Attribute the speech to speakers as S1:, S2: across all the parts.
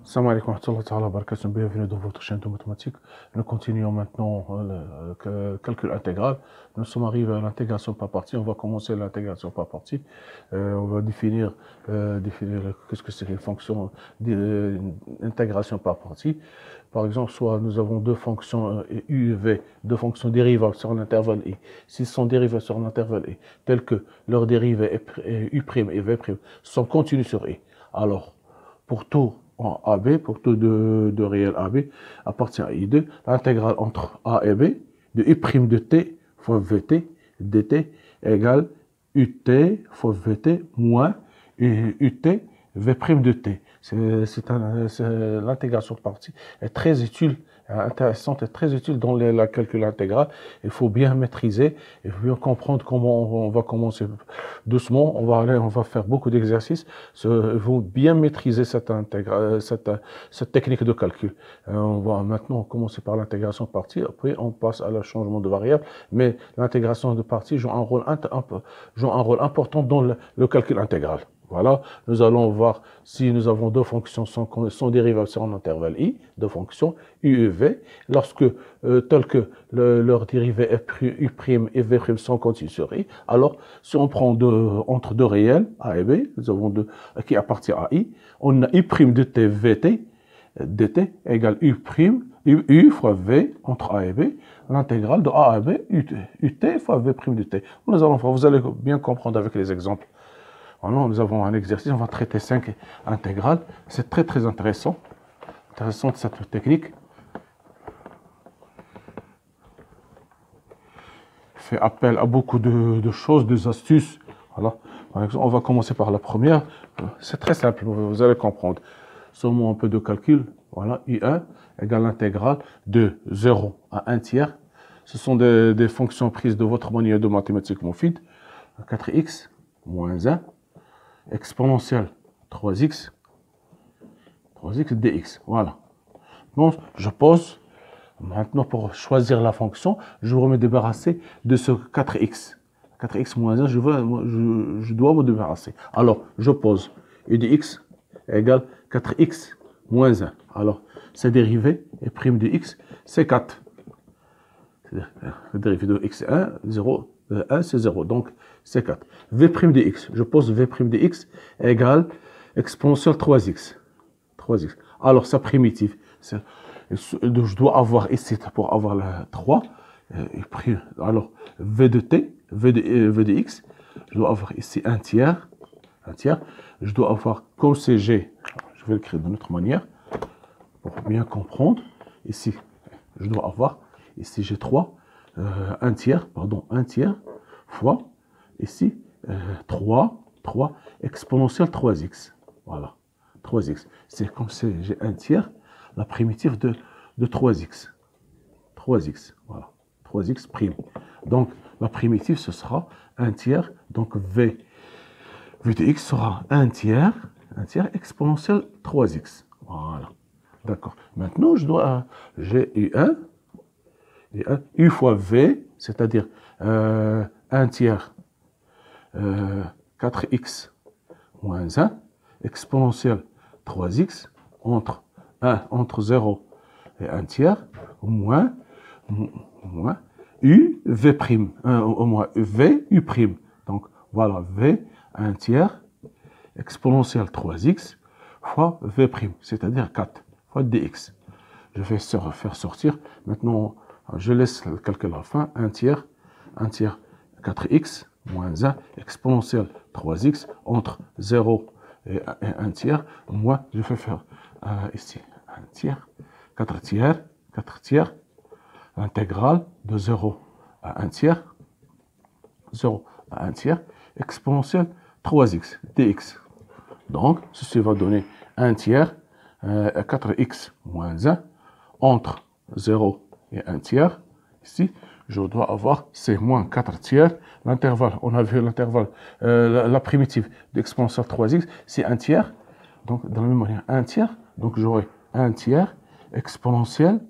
S1: Salam alaikum wa rahmatullahi wa barakatuh. Bienvenue dans votre chaîne de mathématiques. Nous continuons maintenant le calcul intégral. Nous sommes arrivés à l'intégration par partie. On va commencer l'intégration par partie. On va définir qu'est-ce que c'est une fonction d'intégration par partie. Par exemple, soit nous avons deux fonctions u et v, deux fonctions dérivables sur l'intervalle i. S'ils sont dérivés sur l'intervalle i, tels que leurs dérivés u' et v' sont continus sur i, alors pour tout en AB, pour tout de réel AB, appartient à I2, l'intégrale entre A et B de U' de T fois VT dt égale UT fois VT moins UT V' de T. L'intégration de partie est très utile, intéressante et très utile dans la calcul intégral. Il faut bien maîtriser, il faut bien comprendre comment on va commencer doucement. On va faire beaucoup d'exercices. Il faut bien maîtriser cette technique de calcul. On va maintenant commencer par l'intégration de partie. Après, on passe à le changement de variable. Mais l'intégration de partie joue un rôle important dans le calcul intégral. Voilà, nous allons voir si nous avons deux fonctions sans dérivable sur un intervalle i, deux fonctions u et v, lorsque, tel que leur dérivé u' et v' sont continus sur i, alors si on prend entre deux réels, a et b, nous avons deux qui appartiennent à i, on a u' de t vt dt égale u fois v entre a et b, l'intégrale de a à b ut fois v' de t. Nous allons voir, vous allez bien comprendre avec les exemples. Alors, nous avons un exercice, on va traiter 5 intégrales. C'est très intéressant. Intéressante cette technique. Fait appel à beaucoup de choses, des astuces. Voilà. Par exemple, on va commencer par la première. C'est très simple, vous allez comprendre. Seulement un peu de calcul. Voilà, I1 égale l'intégrale de 0 à 1 tiers. Ce sont des fonctions prises de votre manuel de mathématiques Mofid. 4x moins 1. Exponentielle 3x dx. Voilà. Donc, je pose. Maintenant, pour choisir la fonction, je vais me débarrasser de ce 4x. 4x moins 1, je dois me débarrasser. Alors, je pose u de x égale 4x moins 1. Alors, c'est dérivé, et prime de x, c'est 4. Le dérivé de x est 1, 0. 1, c'est 0, donc c'est 4. V' de x, je pose V' de x égale exponentielle 3x. Alors, sa primitive, je dois avoir ici, pour avoir la 3, alors V de t, V de x, je dois avoir ici un tiers. Je dois avoir, comme c'est g, je vais l'écrire d'une autre manière, pour bien comprendre. Ici, je dois avoir, ici j'ai 3. Un tiers fois, ici, 3 exponentielle 3x. Voilà, 3x. C'est comme si j'ai un tiers, la primitive de 3x. 3x, voilà, 3x prime. Donc, la primitive, ce sera un tiers, donc v de x sera un tiers exponentielle 3x. Voilà, d'accord. Maintenant, j'ai u1, u fois v, c'est-à-dire 1 tiers 4x moins 1, exponentielle 3x, entre 0 et 1 tiers, moins u, v prime, au moins v, u prime. Donc, voilà, v, 1 tiers, exponentielle 3x, fois v prime, c'est-à-dire 4, fois dx. Je vais faire sortir, maintenant, je laisse le calcul à la fin, 1 tiers 4x moins 1 exponentielle 3x entre 0 et 1 tiers, moins, je vais faire ici 1 tiers, 4 tiers, intégrale de 0 à 1 tiers, exponentielle 3x dx. Donc, ceci va donner 1 tiers 4x moins 1 entre 0 et 1 tiers. Ici, je dois avoir c'est moins 4 tiers. L'intervalle, on a vu l'intervalle, la primitive d'exponentielle 3x, c'est 1 tiers. Donc, de la même manière, 1 tiers. Donc, j'aurai 1 tiers exponentielle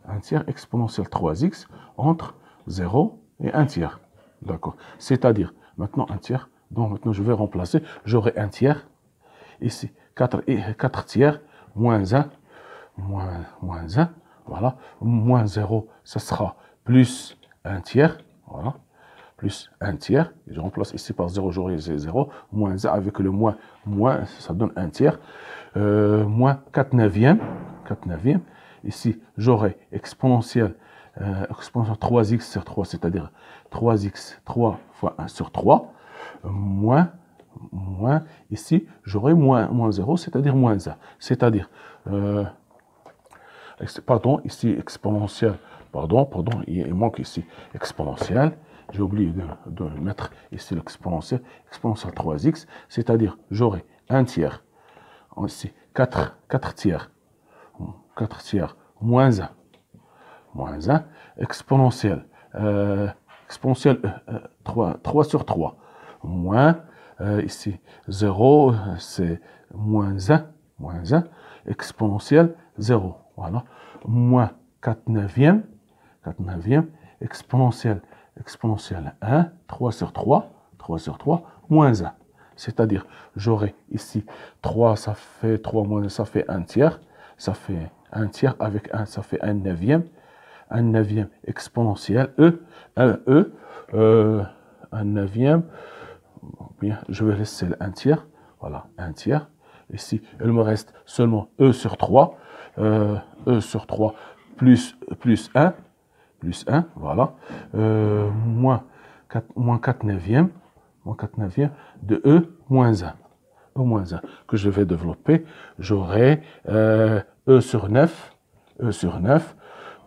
S1: 3x entre 0 et 1 tiers. D'accord. C'est-à-dire, maintenant 1 tiers. Donc, maintenant, je vais remplacer. J'aurai 1 tiers. Ici, 4 tiers moins 1, moins 1, voilà, moins 0, ça sera plus 1 tiers, voilà, plus 1 tiers, je remplace ici par 0, j'aurai 0, moins 1 avec le moins, ça donne 1 tiers, moins 4 neuvièmes, ici j'aurai exponentielle 3x sur 3, c'est-à-dire 3x, 3 fois 1 sur 3, moins, ici j'aurai moins 0, c'est-à-dire moins 1, c'est-à-dire, pardon, ici exponentielle, pardon, il manque ici exponentielle, j'ai oublié de mettre ici l'exponentielle, exponentielle 3x, c'est-à-dire j'aurai 1 tiers, ici 4 tiers, moins 1, exponentielle, 3 sur 3, moins, ici 0, c'est moins 1, exponentielle 0, voilà, moins 4 neuvièmes, exponentielle 1, 3 sur 3, moins 1. C'est-à-dire, j'aurai ici 3, ça fait 3 moins 1, ça fait 1 tiers. Ça fait 1 tiers avec 1, ça fait 1 neuvième. 1 neuvième exponentielle, un neuvième. Bien, je vais laisser le 1 tiers. Voilà, 1 tiers. Ici, il me reste seulement E sur 3. sur 3 plus 1. Voilà. Moins 4 neuvième. De E moins 1. Que je vais développer. J'aurai E sur 9.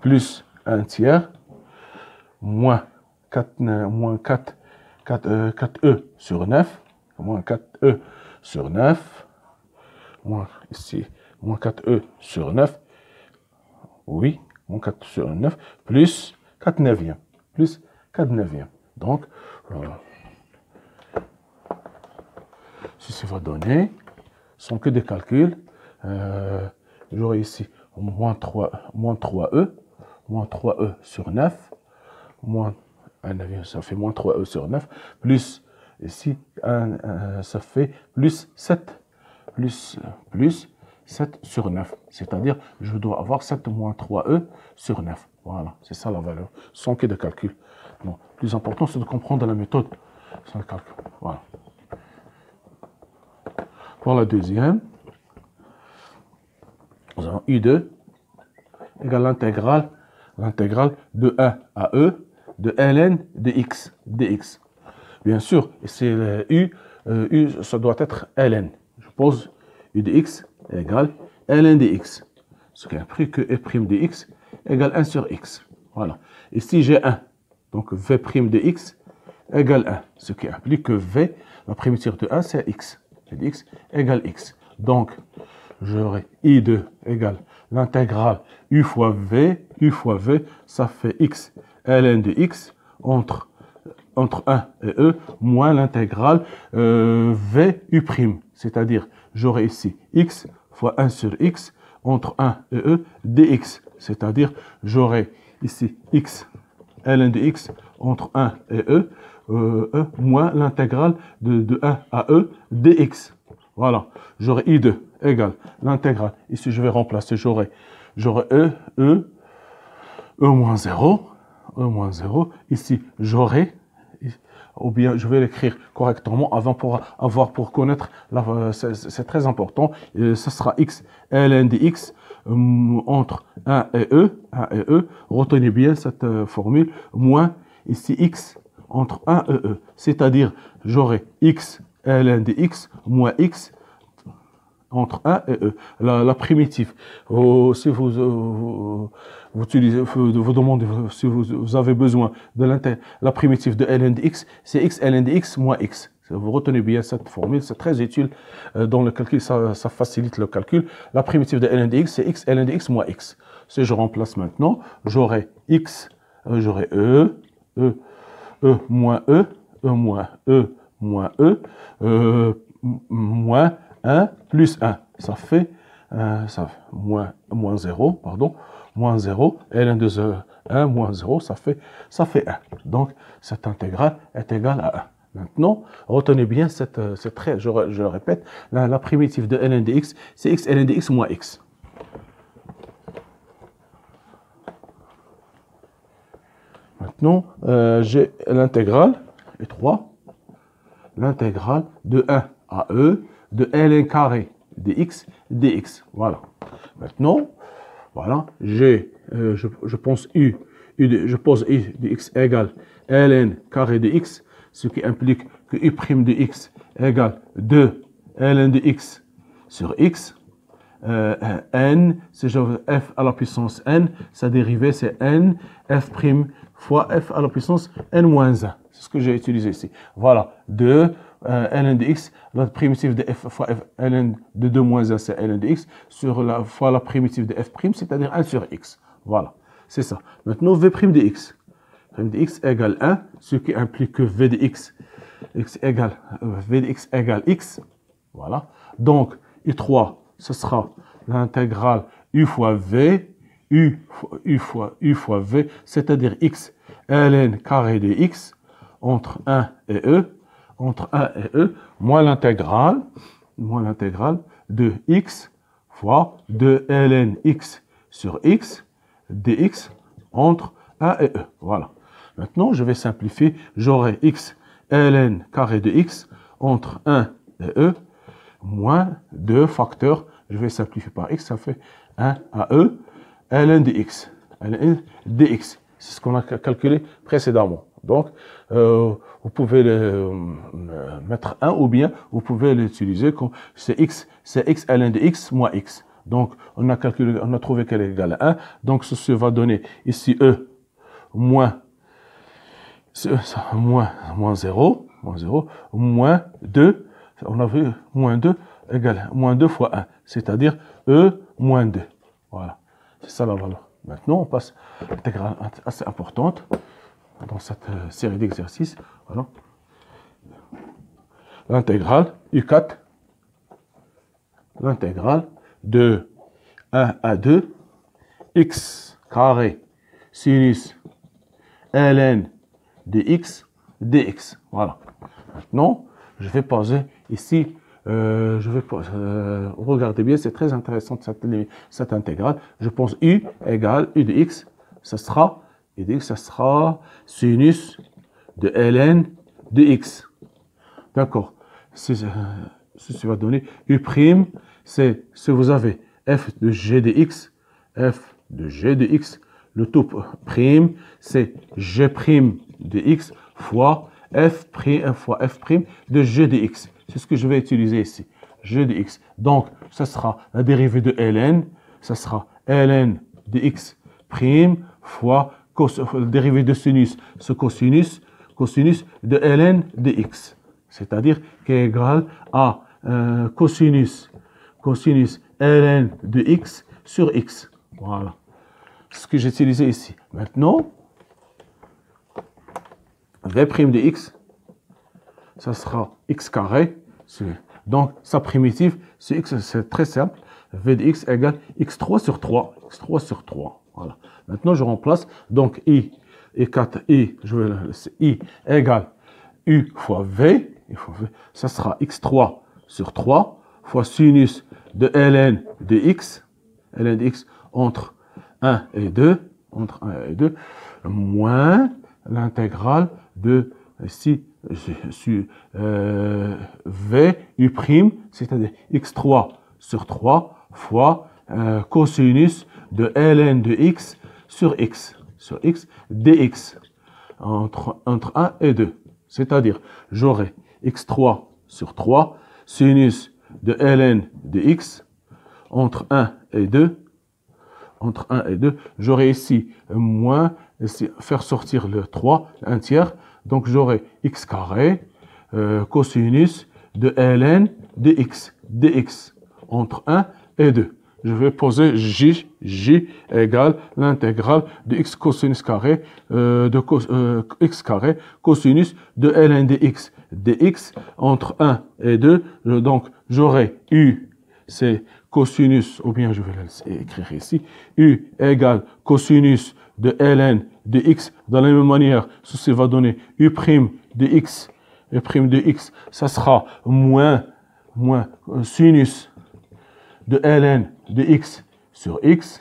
S1: Plus 1 tiers. Moins 4 E sur 9. Moins 4E sur 9. Ici, moins 4E sur 9. Oui, moins 4 sur 9. Plus 4 neuvième. Donc, ceci va donner, ce sont que des calculs. J'aurai ici moins 3E sur 9, moins 1 neuvième, ça fait moins 3E sur 9, plus ici, ça fait plus 7 sur 9. C'est-à-dire, je dois avoir 7 moins 3E sur 9. Voilà, c'est ça la valeur. Ce sont que des calculs. Non, le plus important, c'est de comprendre la méthode. C'est le calcul. Voilà. Pour la deuxième, nous avons U2 égale l'intégrale de 1 à E de ln de x dx. Bien sûr, c'est U, ça doit être ln. Je pose U de x égale ln de x. Ce qui implique que f' de x égale 1 sur x. Voilà. Ici, j'ai 1. Donc, v' de x égale 1. Ce qui implique que v, la primitive de 1, c'est x. De x égale x. Donc, j'aurai I2 égale l'intégrale u fois v, ça fait x ln de x entre 1 et e, moins l'intégrale v u'. C'est-à-dire, j'aurai ici x fois 1 sur x entre 1 et e dx. C'est-à-dire, j'aurai ici x ln de x entre 1 et e, moins l'intégrale de 1 à e dx. Voilà, j'aurai I2 égale l'intégrale. Ici, je vais remplacer, j'aurai E moins 0. Ici, j'aurai, ou bien je vais l'écrire correctement avant pour connaître, c'est très important, ce sera x ln de x entre 1 et E. Retenez bien cette formule, moins ici x entre 1 et E. C'est-à-dire, j'aurai x ln de x moins x entre 1 et E. La primitive, si vous demandez si vous avez besoin de la primitive de ln de x, c'est x ln de x moins x. Vous retenez bien cette formule, c'est très utile dans le calcul, ça facilite le calcul. La primitive de ln de x, c'est x ln de x moins x. Si je remplace maintenant, j'aurai x, j'aurai E moins E, moins moins 1 plus 1. Ça fait moins 0, pardon, moins 0, ln de 1 moins 0, ça fait 1. Donc, cette intégrale est égale à 1. Maintenant, retenez bien cette règle, je le répète, la primitive de ln de x, c'est x ln de x moins x. Maintenant, j'ai l'intégrale, et 3, l'intégrale de 1 à e de ln carré de x dx. Voilà. Maintenant, voilà, je pose u de x égale ln carré de x, ce qui implique que u' de x égale 2 ln de x sur x. N, c'est f à la puissance n, sa dérivée c'est n f' fois f à la puissance n moins 1. C'est ce que j'ai utilisé ici. Voilà, 2 ln de x, la primitive de f fois f, ln de 2 moins 1, c'est ln de x, fois la primitive de f', c'est-à-dire 1 sur x. Voilà, c'est ça. Maintenant, v' de x. V de x égale 1, ce qui implique que v de x égale x. Voilà. Donc, u3, ce sera l'intégrale u fois v, u fois v, c'est-à-dire x ln carré de x entre 1 et e, moins l'intégrale de x fois 2 ln x sur x dx entre 1 et e. Voilà. Maintenant, je vais simplifier. J'aurai x ln carré de x entre 1 et e moins 2 facteurs. Je vais simplifier par x, ça fait 1 à e ln de x. ln dx. C'est ce qu'on a calculé précédemment. Donc, vous pouvez mettre 1 ou bien vous pouvez l'utiliser comme c'est x ln de x moins x. Donc, on a trouvé qu'elle est égale à 1. Donc, ceci va donner ici e moins 0, moins 2. On a vu moins 2 égale moins 2 fois 1, c'est-à-dire e moins 2. Voilà, c'est ça la valeur. Maintenant, on passe à l'intégrale assez importante dans cette série d'exercices. Voilà. L'intégrale U4, l'intégrale de 1 à 2, x carré sinus ln de x dx. Voilà. Maintenant, je vais poser ici, regardez bien, c'est très intéressant cette intégrale. Je pense u égale u de x, ça sera sinus de ln de x. D'accord. Ceci va donner u', c'est si vous avez f de g de x, le tout prime, c'est g' de x fois f' de g de x. C'est ce que je vais utiliser ici, g de x. Donc, ça sera la dérivée de ln, ça sera ln de x' fois la dérivée de sinus, ce cosinus de ln de x. C'est-à-dire qui est égal à cosinus ln de x sur x. Voilà. Ce que j'ai utilisé ici. Maintenant, v' de x, ça sera x carré. Donc, sa primitive, c'est x, c'est très simple. V de x égale x3 sur 3. x3 sur 3. Voilà. Maintenant, je remplace. Donc, i égale u fois v. Ça sera x3 sur 3 fois sinus de ln de x entre 1 et 2, moins l'intégrale de ici, v u', c'est-à-dire x3 sur 3 fois cosinus de ln de x sur x dx entre 1 et 2. C'est-à-dire, j'aurai x3 sur 3 sinus de ln de x entre 1 et 2. J'aurai ici moins, faire sortir le 3, un tiers. Donc, j'aurai x carré cosinus de ln de x dx entre 1 et 2. Je vais poser j égale l'intégrale de x cosinus carré x carré cosinus de ln de x dx entre 1 et 2. Donc, j'aurai u, c'est cosinus, ou bien je vais l'écrire ici, u égale cosinus de ln de x. De la même manière, ceci va donner u' de x prime de x, ça sera moins sinus de ln de x sur x.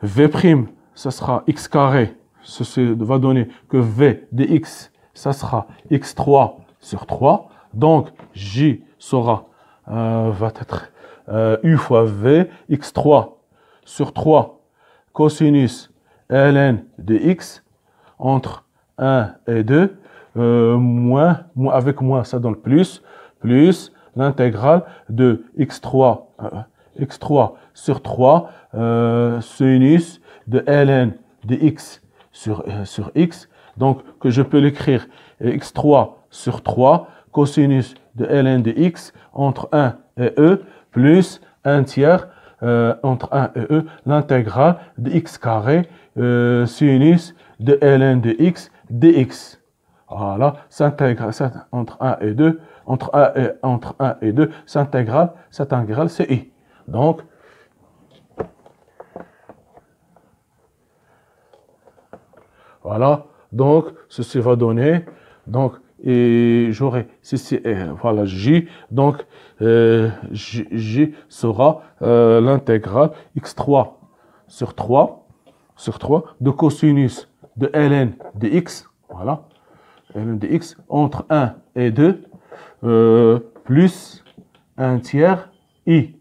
S1: V', ça sera x carré. Ceci va donner que v de x, ça sera x3 sur 3. Donc, J va être U fois V, x3 sur 3 cosinus ln de x entre 1 et 2, moins avec moins, ça donne plus l'intégrale de x3 sur 3 sinus de ln de x sur x. Donc, que je peux l'écrire x3 sur 3 cosinus de ln de x entre 1 et e plus 1 tiers entre 1 et e, l'intégrale de x carré sinus de ln de x dx. Voilà, entre 1 et 2, entre 1 et 2, cette intégrale c'est i. Donc, voilà, donc ceci va donner, donc, et j'aurai ceci, voilà, J, donc J sera l'intégrale x3 sur 3 de cosinus de ln de x, voilà, ln de x entre 1 et 2, plus 1 tiers i,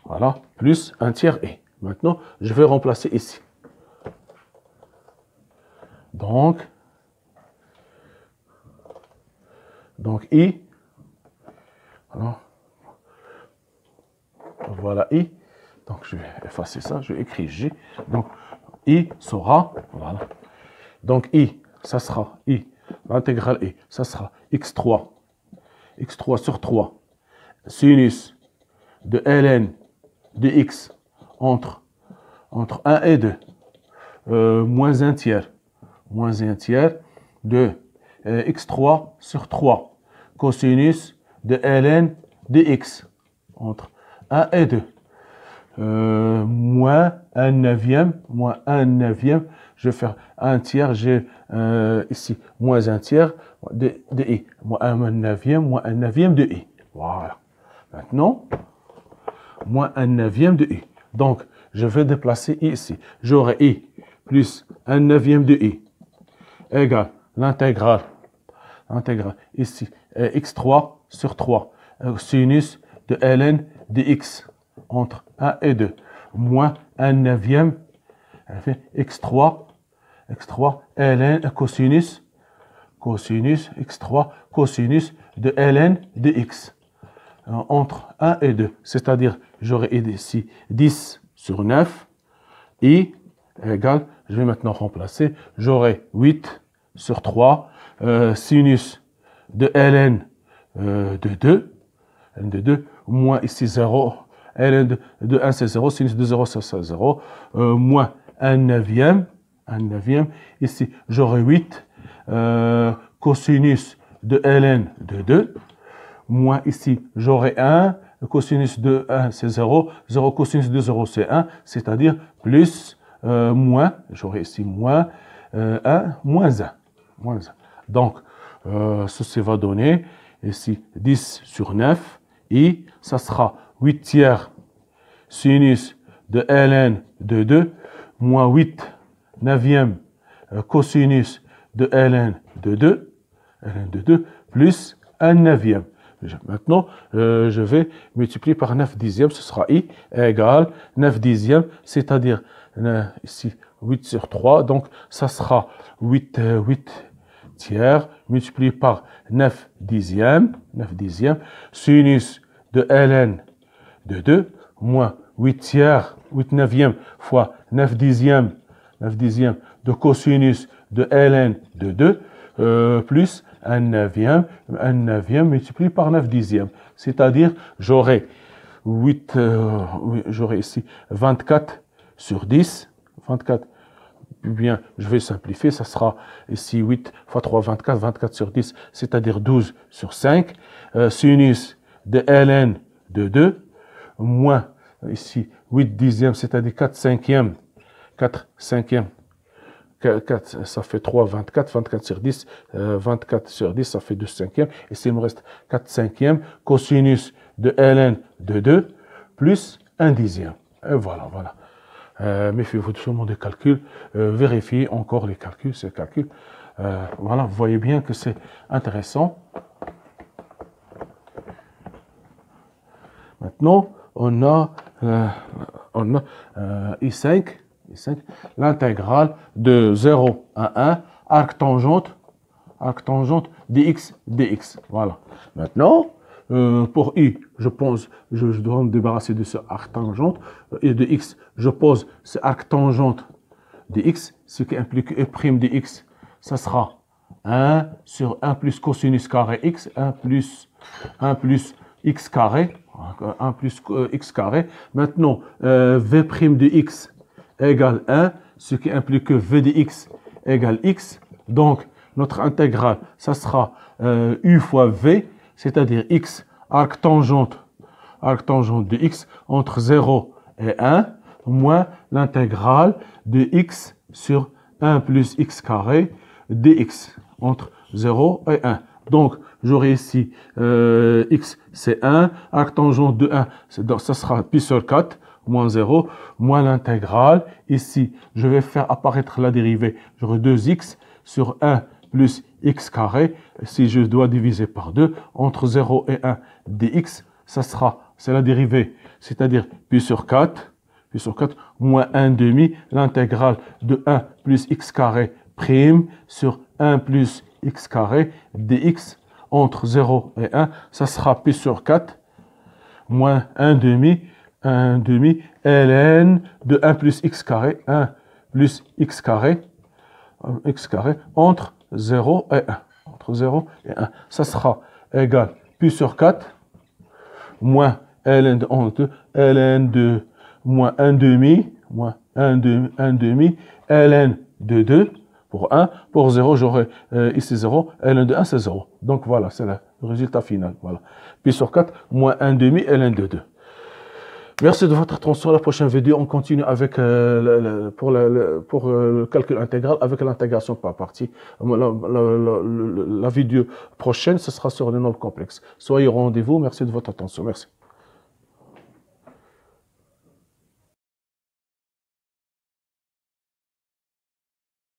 S1: voilà, plus 1 tiers i. Maintenant, je vais remplacer ici. Donc I, voilà I, donc je vais effacer ça, je vais écrire J, donc I sera, voilà, donc I, ça sera I, l'intégrale I, ça sera x3 sur 3, sinus de ln de x entre 1 et 2, moins 1 tiers de x3 sur 3 cosinus de ln de x entre 1 et 2 moins 1 neuvième, je vais faire 1 tiers, j'ai ici moins 1 tiers de i, moins 1 neuvième de i. Voilà. Maintenant, moins 1 neuvième de i. Donc, je vais déplacer i ici. J'aurai i plus 1 neuvième de i égale l'intégrale ici, x3 sur 3, sinus de ln de x entre 1 et 2, moins 1 neuvième, x3 ln cosinus x3 cosinus de ln de x entre 1 et 2, c'est-à-dire j'aurai ici 10 sur 9, i égale, je vais maintenant remplacer, j'aurai 8 sur 3, sinus de ln de 2, moins ici 0, ln de 1 c'est 0, sinus de 0 c'est 0, moins 1 neuvième, ici j'aurai 8, cosinus de ln de 2, moins ici j'aurai 1, cosinus de 1 c'est 0, 0 cosinus de 0 c'est 1, c'est-à-dire plus, moins, j'aurai ici moins 1, moins 1. Donc, ceci va donner ici 10 sur 9, et ça sera 8 tiers sinus de ln de 2, moins 8 neuvième cosinus de ln de 2, plus 1 neuvième. Maintenant, je vais multiplier par 9 dixièmes, ce sera i égale 9 dixièmes, c'est-à-dire ici 8 sur 3, donc ça sera 8 tiers multiplié par 9 dixièmes, sinus de ln de 2, moins 8 tiers, 8 neuvièmes fois 9 dixièmes de cosinus de ln de 2, plus 1 neuvième multiplié par 9 dixièmes. C'est-à-dire, j'aurai ici 24 sur 10, 24, bien, je vais simplifier, ça sera ici 8 fois 3, 24 sur 10, c'est-à-dire 12 sur 5, sinus de ln de 2, moins ici 8 dixièmes, c'est-à-dire 4 cinquièmes 4, ça fait 3, 24. 24 sur 10, 24 sur 10, ça fait 2 cinquièmes. Et s'il me reste 4 cinquièmes, cosinus de ln de 2 plus 1 dixième. Et voilà, voilà. Méfiez-vous sûrement des calculs. Vérifiez encore les calculs, ces calculs. Voilà, vous voyez bien que c'est intéressant. Maintenant, on a I5, l'intégrale de 0 à 1, arc tangente dx. Voilà. Maintenant, pour I, je dois me débarrasser de ce arc tangente. Et de x, je pose ce arc tangente de x, ce qui implique E' de x. Ça sera 1 sur 1 plus cosinus carré x, 1 plus x carré. 1 plus x carré. Maintenant, v' de x égale 1, ce qui implique que v de x égale x. Donc, notre intégrale, ça sera u fois v, c'est-à-dire x arc tangente de x entre 0 et 1, moins l'intégrale de x sur 1 plus x carré dx entre 0 et 1. Donc, j'aurai ici x, c'est 1, arc tangente de 1, ça sera pi sur 4, moins 0, moins l'intégrale. Ici, je vais faire apparaître la dérivée. J'aurai 2x sur 1 plus x carré. Si je dois diviser par 2, entre 0 et 1 dx, ça sera, c'est la dérivée, c'est-à-dire pi sur 4, moins 1 demi, l'intégrale de 1 plus x carré prime sur 1 plus x carré dx entre 0 et 1, ça sera pi sur 4 moins 1 demi ln de 1 plus x carré, 1 plus x carré entre 0 et 1. Entre 0 et 1. Ça sera égal pi sur 4 moins ln de moins 1 demi ln de 2 pour 1. Pour 0, j'aurai ici 0. ln de 1, c'est 0. Donc voilà, c'est le résultat final. Voilà. Pi sur 4 moins 1 demi ln de 2. Merci de votre attention. La prochaine vidéo, on continue avec pour le calcul intégral avec l'intégration par partie. La vidéo prochaine, ce sera sur les nombres complexes. Soyez au rendez-vous. Merci de votre attention. Merci.